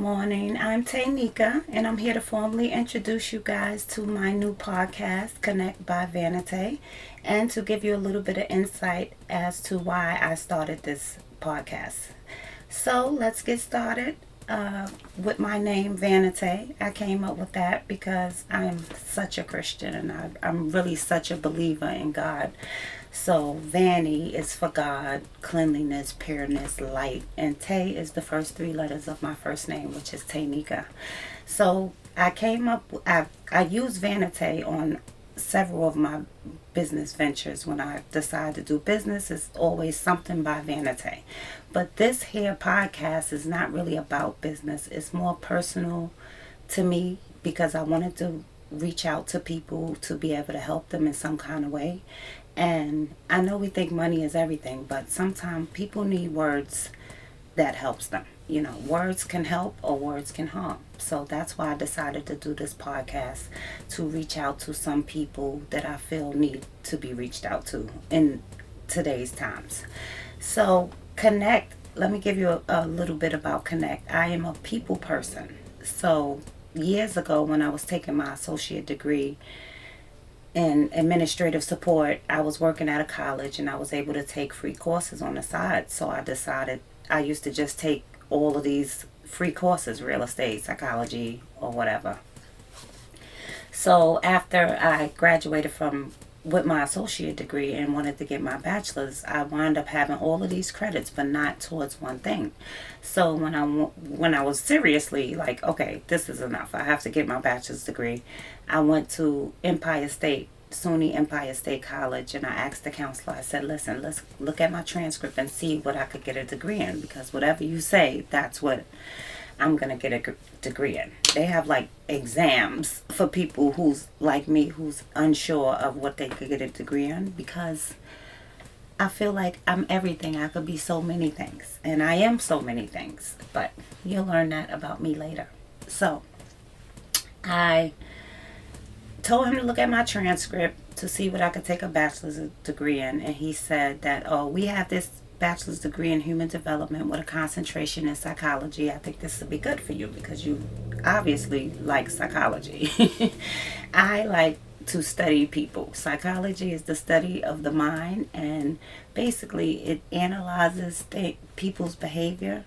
morning. I'm Tanika, and I'm here to formally introduce you guys to my new podcast, Connect by Vanitay, and to give you a little bit of insight as to why I started this podcast. So let's get started with my name, Vanitay. I came up with that because I'm such a Christian and I'm really such a believer in God. So Vanny is for God, cleanliness, pureness, light, and Tay is the first three letters of my first name, which is Taynika. So I use Vanity on several of my business ventures. When I decide to do business, it's always something by Vanity. But this here podcast is not really about business. It's more personal to me because I wanted to reach out to people to be able to help them in some kind of way. And I know we think money is everything, but sometimes people need words that helps them. You know, words can help or words can harm. So that's why I decided to do this podcast, to reach out to some people that I feel need to be reached out to in today's times. So Connect, let me give you a little bit about Connect. I am a people person. So years ago when I was taking my associate degree in administrative support, I was working at a college and I was able to take free courses on the side. So I decided I used to just take all of these free courses, real estate, psychology, or whatever. So after I graduated from with my associate degree and wanted to get my bachelor's, I wound up having all of these credits, but not towards one thing. So when I was seriously like, okay, this is enough, I have to get my bachelor's degree, I went to SUNY Empire State College, and I asked the counselor, I said, listen, let's look at my transcript and see what I could get a degree in, because whatever you say, that's what I'm going to get a degree in. They have like exams for people who's like me, who's unsure of what they could get a degree in, because I feel like I'm everything. I could be so many things, and I am so many things, but you'll learn that about me later. So I told him to look at my transcript to see what I could take a bachelor's degree in, and he said that, oh, we have this bachelor's degree in human development with a concentration in psychology. I think this would be good for you because you obviously like psychology. I like to study people. Psychology is the study of the mind, and basically it analyzes people's behavior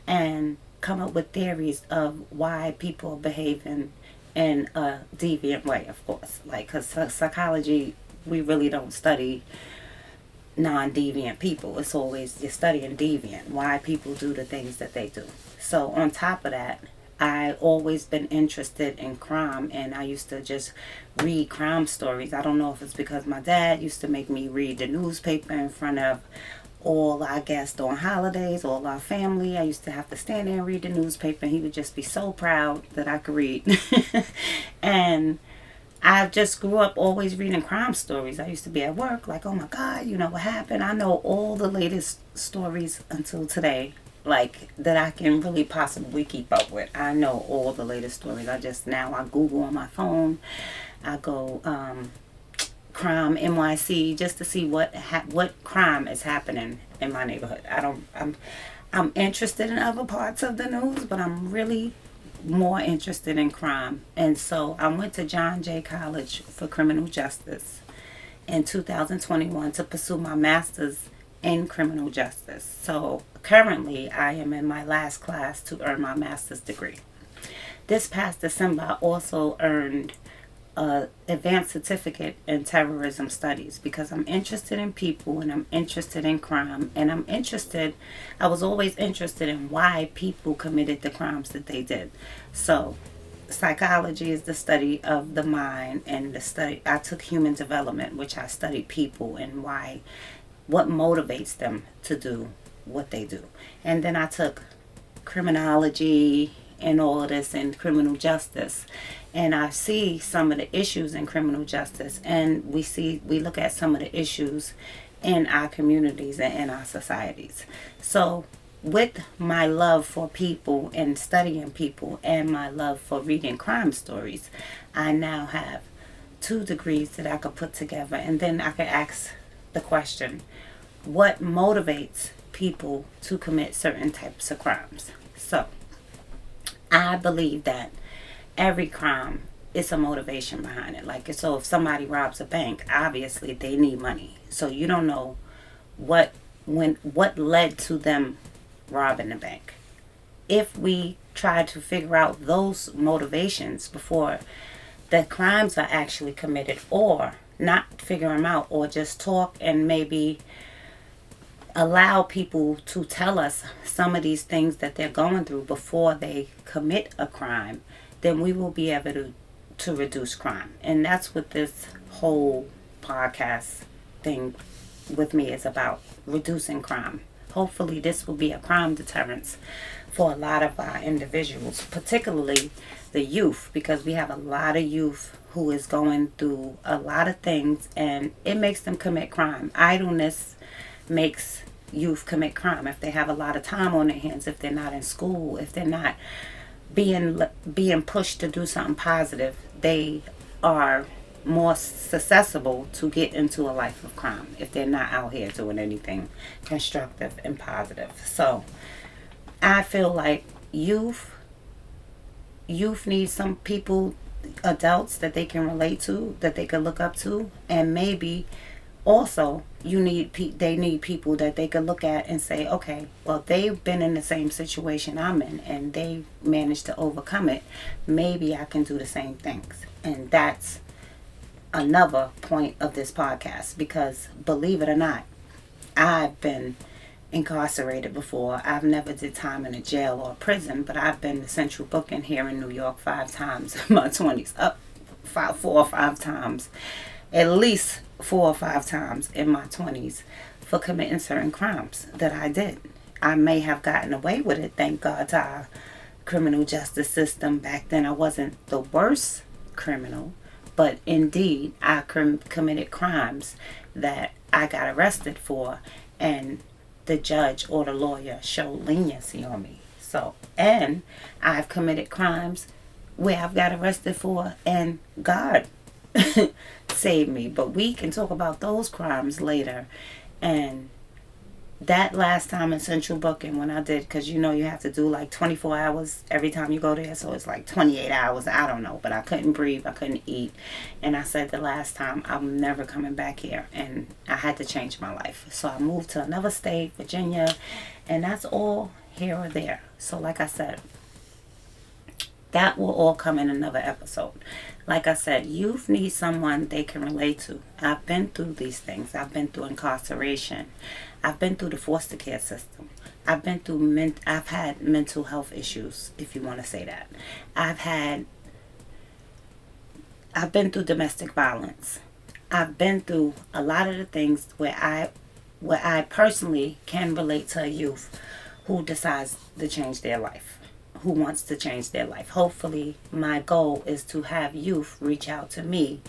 and come up with theories of why people are behaving in a deviant way, of course. Like, because psychology, we really don't study non-deviant people. It's always you're studying deviant, why people do the things that they do. So on top of that, I always been interested in crime, and I used to just read crime stories. I don't know if it's because my dad used to make me read the newspaper in front of all our guests on holidays, all our family. I used to have to stand there and read the newspaper, and he would just be so proud that I could read. And I just grew up always reading crime stories. I used to be at work like, oh my God, you know what happened? I know all the latest stories until today, like that I can really possibly keep up with. I know all the latest stories. I Google on my phone. I go crime NYC just to see what crime is happening in my neighborhood. I'm interested in other parts of the news, but I'm really more interested in crime. And so I went to John Jay College for criminal justice in 2021 to pursue my master's in criminal justice. So currently I am in my last class to earn my master's degree. This past December I also earned an advanced certificate in terrorism studies because I'm interested in people and I'm interested in crime, and I was always interested in why people committed the crimes that they did. So psychology is the study of the mind, and I took human development, which I studied people and what motivates them to do what they do. And then I took criminology and all of this in criminal justice, and I see some of the issues in criminal justice, and we look at some of the issues in our communities and in our societies. So with my love for people and studying people and my love for reading crime stories, I now have 2 degrees that I could put together, and then I could ask the question, what motivates people to commit certain types of crimes? So I believe that every crime is a motivation behind it. Like, so if somebody robs a bank, obviously they need money. So you don't know what what led to them robbing the bank. If we try to figure out those motivations before the crimes are actually committed, or not figure them out, or just talk and maybe allow people to tell us some of these things that they're going through before they commit a crime, then we will be able to reduce crime. And that's what this whole podcast thing with me is about, reducing crime. Hopefully this will be a crime deterrence for a lot of our individuals, particularly the youth, because we have a lot of youth who is going through a lot of things and it makes them commit crime. Idleness makes youth commit crime. If they have a lot of time on their hands, if they're not in school, if they're not being pushed to do something positive, they are more susceptible to get into a life of crime if they're not out here doing anything constructive and positive. So I feel like youth needs some people, adults that they can relate to, that they can look up to, and maybe also they need people that they can look at and say, okay, well, they've been in the same situation I'm in and they managed to overcome it. Maybe I can do the same things. And that's another point of this podcast, because believe it or not, I've been incarcerated before. I've never did time in a jail or a prison, but I've been to central booking here in New York 5 times in my 20s, 4 or 5 times, at least 4 or 5 times in my 20s for committing certain crimes that I did. I may have gotten away with it, thank God to our criminal justice system. Back then I wasn't the worst criminal, but indeed I committed crimes that I got arrested for, and the judge or the lawyer showed leniency on me. So, and I've committed crimes where I've got arrested for and God saved me. But we can talk about those crimes later. And that last time in central booking when I did, because you have to do like 24 hours every time you go there, so it's like 28 hours, I don't know, but I couldn't breathe, I couldn't eat, and I said the last time, I'm never coming back here, and I had to change my life. So I moved to another state, Virginia, and that's all here or there. So like I said, that will all come in another episode. Like I said, youth need someone they can relate to. I've been through these things. I've been through incarceration. I've been through the foster care system. I've had mental health issues, if you want to say that. I've been through domestic violence. I've been through a lot of the things where I personally can relate to a youth who decides to change their life, who wants to change their life. Hopefully, my goal is to have youth reach out to me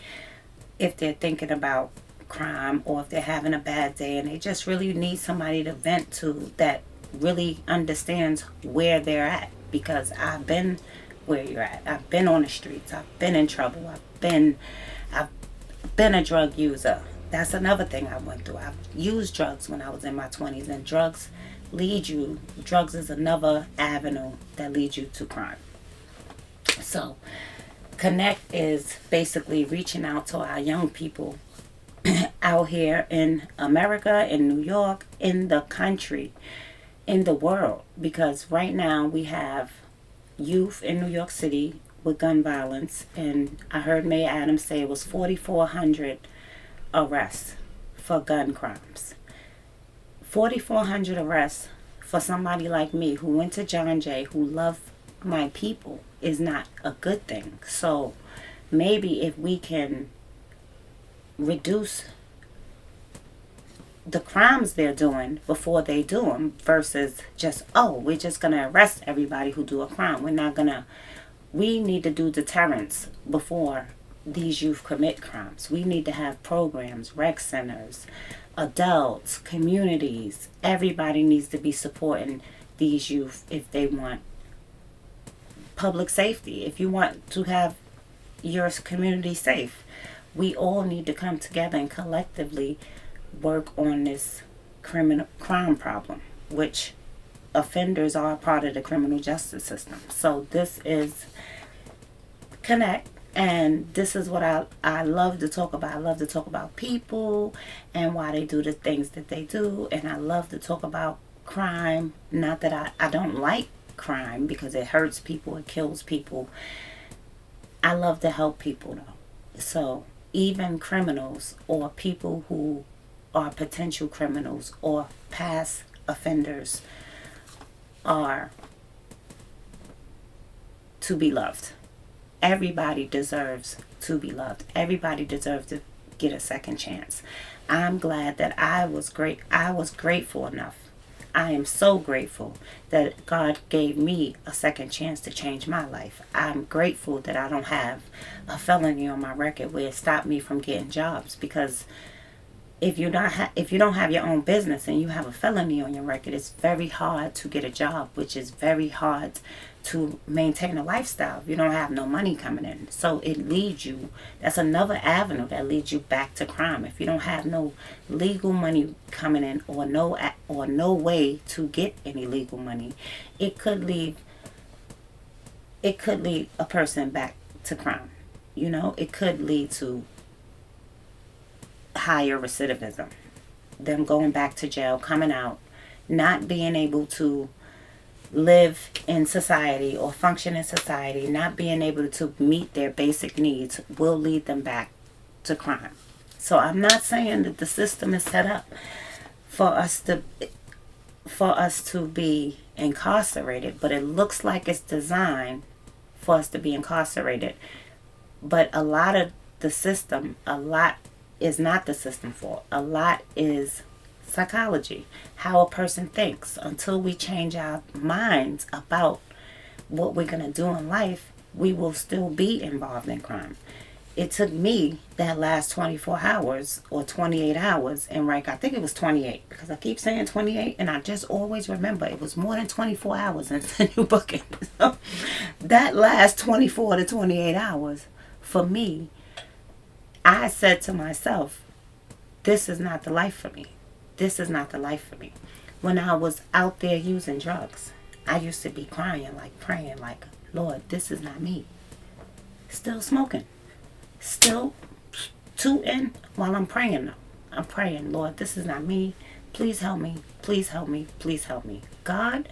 if they're thinking about crime, or if they're having a bad day and they just really need somebody to vent to that really understands where they're at. Because I've been where you're at. I've been on the streets. I've been in trouble. I've been a drug user. That's another thing I went through. I've used drugs when I was in my 20s, and drugs is another avenue that leads you to crime. So Kuhneck is basically reaching out to our young people out here in America, in New York, in the country, in the world, because right now we have youth in New York City with gun violence, and I heard Mayor Adams say it was 4,400 arrests for gun crimes. 4,400 arrests for somebody like me who went to John Jay, who loved my people, is not a good thing. So maybe if we can reduce the crimes they're doing before they do them, versus just, we're just going to arrest everybody who do a crime. We need to do deterrence before these youth commit crimes. We need to have programs, rec centers, adults, communities. Everybody needs to be supporting these youth if they want public safety. If you want to have your community safe, we all need to come together and collectively work on this crime problem, which offenders are a part of the criminal justice system. So this is Connect, and this is what I love to talk about. I love to talk about people and why they do the things that they do, and I love to talk about crime. Not that I don't like crime, because it hurts people, it kills people. I love to help people though. So even criminals or people who are potential criminals or past offenders are to be loved. Everybody deserves to be loved. Everybody deserves to get a second chance. I'm glad that I was grateful enough. I am so grateful that God gave me a second chance to change my life. I'm grateful that I don't have a felony on my record where it stopped me from getting jobs, because if you don't have your own business and you have a felony on your record, it's very hard to get a job, which is very hard to maintain a lifestyle if you don't have no money coming in. So it leads you, that's another avenue that leads you back to crime. If you don't have no legal money coming in, or no way to get any legal money, it could lead a person back to crime. You know, it could lead to higher recidivism, them going back to jail, coming out, not being able to live in society or function in society, not being able to meet their basic needs, will lead them back to crime. So I'm not saying that the system is set up for us to be incarcerated, but it looks like it's designed for us to be incarcerated. But a lot of the system, a lot is not the system fault. A lot is psychology, how a person thinks. Until we change our minds about what we're going to do in life, we will still be involved in crime. It took me that last 24 hours or 28 hours, and I think it was 28, because I keep saying 28 and I just always remember it was more than 24 hours in the new booking. So that last 24 to 28 hours for me, I said to myself, this is not the life for me. This is not the life for me. When I was out there using drugs, I used to be crying, like praying, like, Lord, this is not me. Still smoking. Still tooting while I'm praying though. I'm praying, Lord, this is not me. Please help me. Please help me. Please help me. God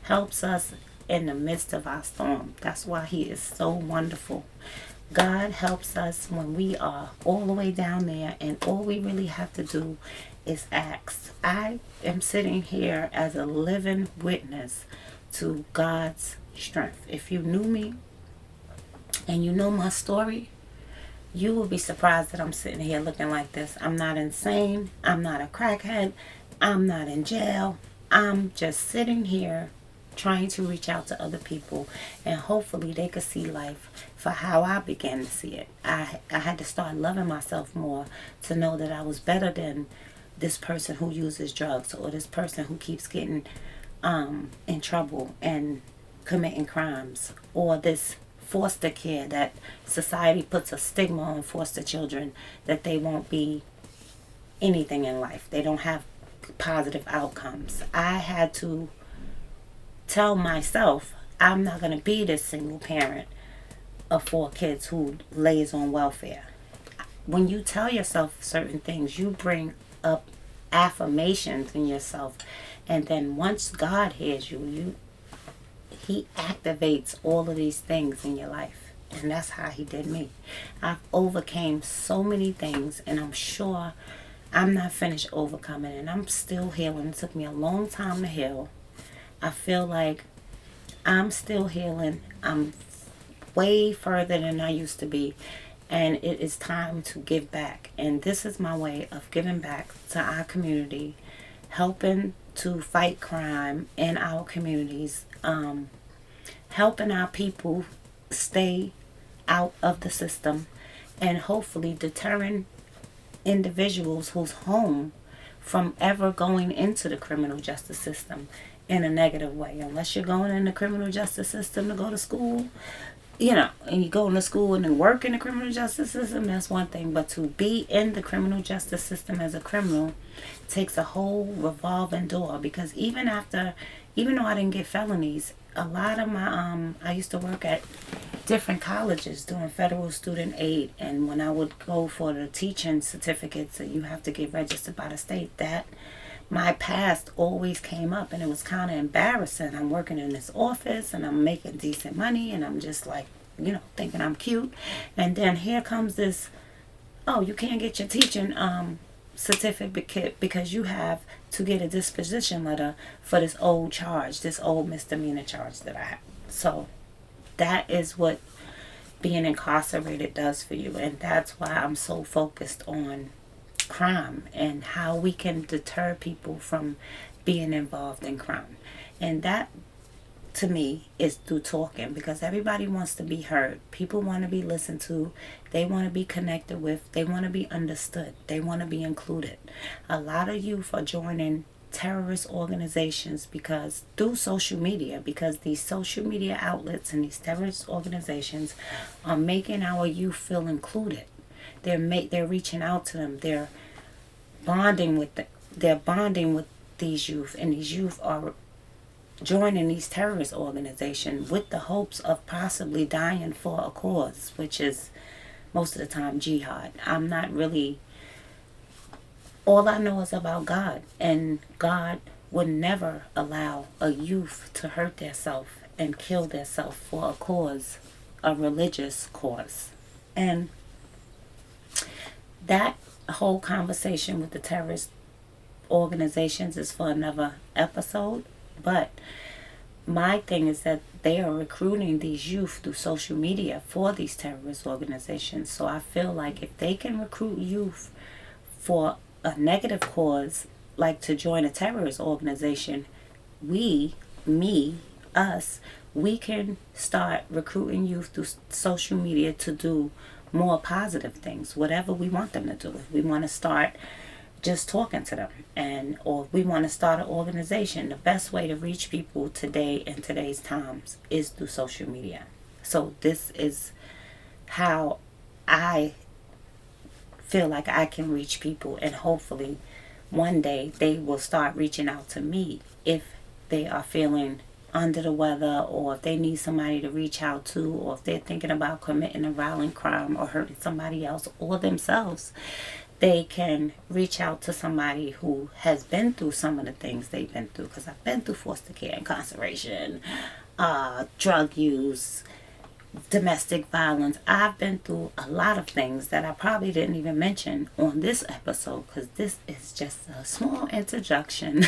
helps us in the midst of our storm. That's why He is so wonderful. God helps us when we are all the way down there, and all we really have to do is ask. I am sitting here as a living witness to God's strength. If you knew me and you know my story, you will be surprised that I'm sitting here looking like this. I'm not insane. I'm not a crackhead. I'm not in jail. I'm just sitting here trying to reach out to other people, and hopefully they could see life for how I began to see it. I had to start loving myself more to know that I was better than this person who uses drugs, or this person who keeps getting in trouble and committing crimes, or this foster care that society puts a stigma on foster children, that they won't be anything in life. They don't have positive outcomes. I had to tell myself, I'm not going to be this single parent of 4 kids who lays on welfare. When you tell yourself certain things, you bring up affirmations in yourself, and then once God hears you, He activates all of these things in your life. And that's how He did me. I've overcame so many things, and I'm sure I'm not finished overcoming, and I'm still healing. It took me a long time to heal. I feel like I'm still healing. I'm way further than I used to be, and it is time to give back. And this is my way of giving back to our community, helping to fight crime in our communities, helping our people stay out of the system, and hopefully deterring individuals who's home from ever going into the criminal justice system in a negative way. Unless you're going in the criminal justice system to go to school, and you go into school and then work in the criminal justice system, that's one thing. But to be in the criminal justice system as a criminal takes a whole revolving door, because even though I didn't get felonies, a lot of my, I used to work at different colleges doing federal student aid, and when I would go for the teaching certificates that you have to get registered by the state, that my past always came up, and it was kind of embarrassing. I'm working in this office and I'm making decent money, and I'm just like, thinking I'm cute, and then here comes this, oh, you can't get your teaching certificate because you have to get a disposition letter for this old misdemeanor charge that I have. So that is what being incarcerated does for you, and that's why I'm so focused on crime and how we can deter people from being involved in crime. And that, to me, is through talking, because everybody wants to be heard. People want to be listened to. They want to be connected with. They want to be understood. They want to be included. A lot of youth are joining terrorist organizations because through social media, because these social media outlets and these terrorist organizations are making our youth feel included. They're reaching out to them. They're bonding with these youth, and these youth are joining these terrorist organizations with the hopes of possibly dying for a cause, which is most of the time jihad. All I know is about God, and God would never allow a youth to hurt themselves and kill themselves for a cause, a religious cause. And that whole conversation with the terrorist organizations is for another episode. But my thing is that they are recruiting these youth through social media for these terrorist organizations. So I feel like if they can recruit youth for a negative cause, like to join a terrorist organization, we can start recruiting youth through social media to do more positive things, whatever we want them to do. If we want to start just talking to them, or we want to start an organization, the best way to reach people today in today's times is through social media. So this is how I feel like I can reach people, and hopefully one day they will start reaching out to me if they are feeling under the weather, or if they need somebody to reach out to, or if they're thinking about committing a violent crime or hurting somebody else or themselves. They can reach out to somebody who has been through some of the things they've been through, because I've been through foster care, incarceration, drug use, domestic violence. I've been through a lot of things that I probably didn't even mention on this episode, because this is just a small introduction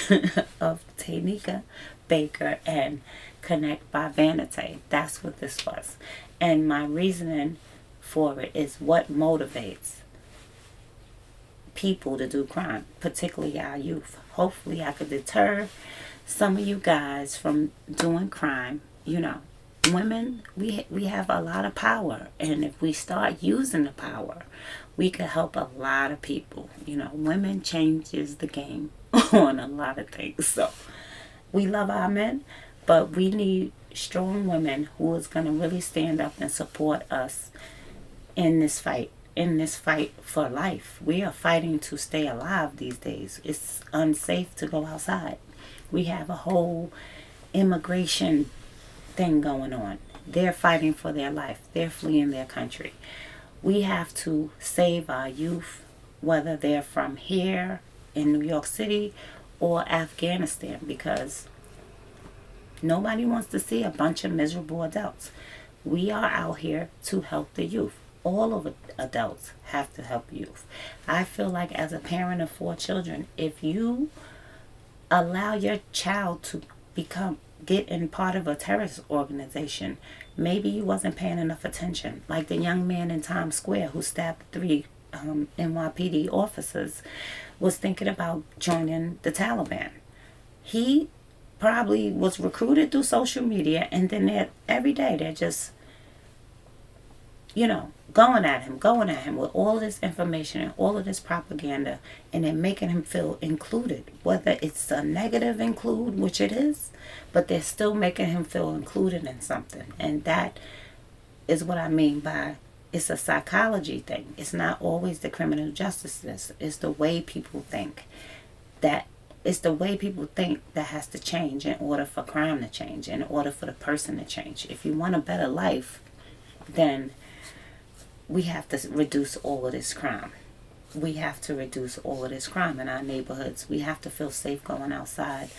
of Tanika Baker and Connect by Vanitay. That's what this was. And my reasoning for it is what motivates people to do crime, particularly our youth. Hopefully I could deter some of you guys from doing crime. Women, we have a lot of power, and if we start using the power, we could help a lot of people. Women changes the game on a lot of things. So we love our men, but we need strong women who is going to really stand up and support us in this fight for life. We are fighting to stay alive these days. It's unsafe to go outside. We have a whole immigration thing going on. They're fighting for their life. They're fleeing their country. We have to save our youth, whether they're from here in New York City or Afghanistan, because nobody wants to see a bunch of miserable adults. We are out here to help the youth. All of adults have to help youth. I feel like as a parent of 4 children, if you allow your child to get in part of a terrorist organization, maybe you wasn't paying enough attention. Like the young man in Times Square who stabbed 3 NYPD officers was thinking about joining the Taliban. He probably was recruited through social media, and then every day they're just going at him with all of this information and all of this propaganda, and they're making him feel included. Whether it's a negative include, which it is, but they're still making him feel included in something. And that is what I mean by it's a psychology thing. It's not always the criminal justice system. It's the way people think that that has to change in order for crime to change, in order for the person to change. If you want a better life, then we have to reduce all of this crime. We have to reduce all of this crime in our neighborhoods. We have to feel safe going outside.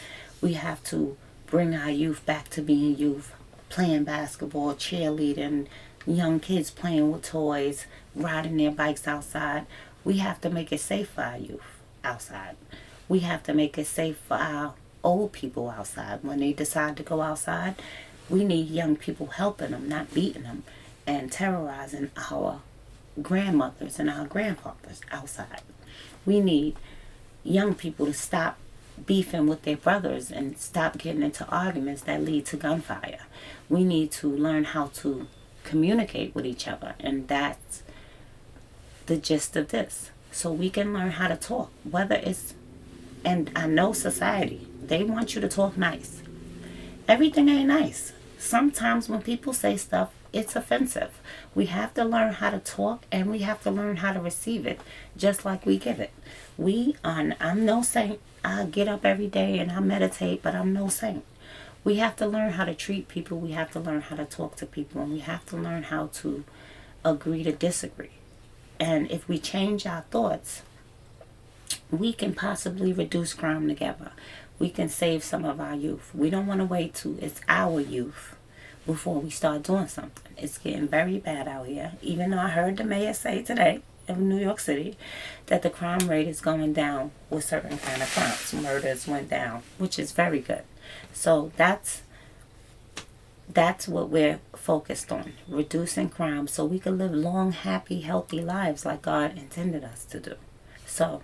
We have to bring our youth back to being youth, playing basketball, cheerleading, young kids playing with toys, riding their bikes outside. We have to make it safe for our youth outside. We have to make it safe for our old people outside. When they decide to go outside, we need young people helping them, not beating them and terrorizing our grandmothers and our grandfathers outside. We need young people to stop beefing with their brothers and stop getting into arguments that lead to gunfire. We need to learn how to communicate with each other, and that's the gist of this. So we can learn how to talk, whether it's, and I know society, they want you to talk nice. Everything ain't nice. Sometimes when people say stuff, it's offensive. We have to learn how to talk, and we have to learn how to receive it just like we give it. I'm no saint. I get up every day and I meditate, but I'm no saint. We have to learn how to treat people. We have to learn how to talk to people, and we have to learn how to agree to disagree. And if we change our thoughts, we can possibly reduce crime together. We can save some of our youth. We don't want to wait till it's our youth before we start doing something. It's getting very bad out here. Even though I heard the mayor say today of New York City that the crime rate is going down with certain kind of crimes. Murders went down, which is very good. So that's what we're focused on, reducing crime so we can live long, happy, healthy lives like God intended us to do. So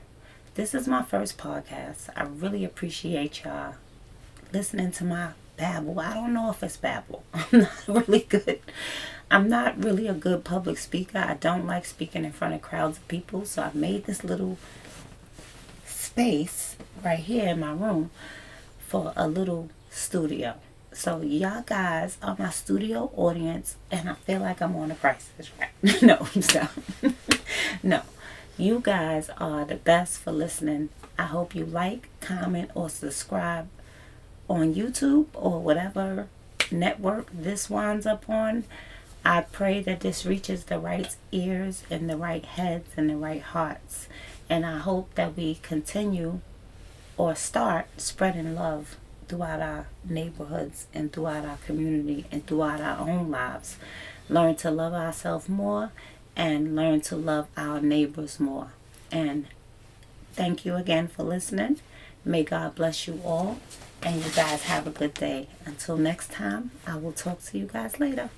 this is my first podcast. I really appreciate y'all listening to my babble. I don't know if it's babble. I'm not really a good public speaker. I don't like speaking in front of crowds of people. So I've made this little space right here in my room for a little studio. So y'all guys are my studio audience, and I feel like I'm on a crisis, right? No, stop. No. You guys are the best for listening. I hope you like, comment, or subscribe on YouTube or whatever network this winds up on. I pray that this reaches the right ears and the right heads and the right hearts. And I hope that we continue or start spreading love throughout our neighborhoods and throughout our community and throughout our own lives. Learn to love ourselves more and learn to love our neighbors more. And thank you again for listening. May God bless you all, and you guys have a good day. Until next time, I will talk to you guys later.